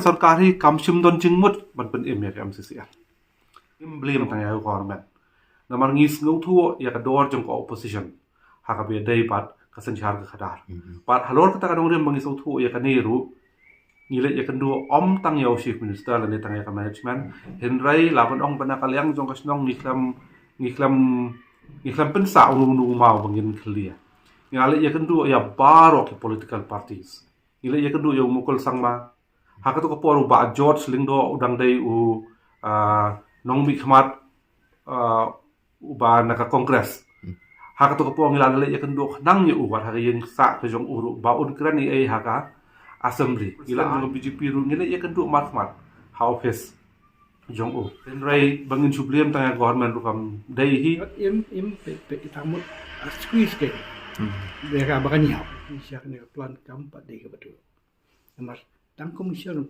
सरकारी kamshum don jingmut man pen em ya MCCR blame tang ya government na man ngis ngau thu ya ka dor jong ko opposition ha ka be dai pat ka san char ka khadar pat halor ka ta ka dong rem bang isau thu ya ka ne ru ni le ya kan du om tang ya chief minister la ne tang ya ka management henrai la ban ong bana ka liang jong ka snong niklam pen sa unu mau bangin clear ngale ya kan du ya barok political parties ile ya kan du ya mukul sangma haka to ko poru ba George lingdo udang dai u nong mi khmat u ba naka congress haka to ko po ngila le yakan do nang ye u ba ha yen sa ke jong uru ba un krani ai haka assembly ila ngom BJP ru ngile yakan do mat how face jong u en rai bangin subliam tang government ru kam dai hi im pe tamut squeeze ke mereka bakal nyau siap ne plan kam 4 day ke betul mas tang komisioner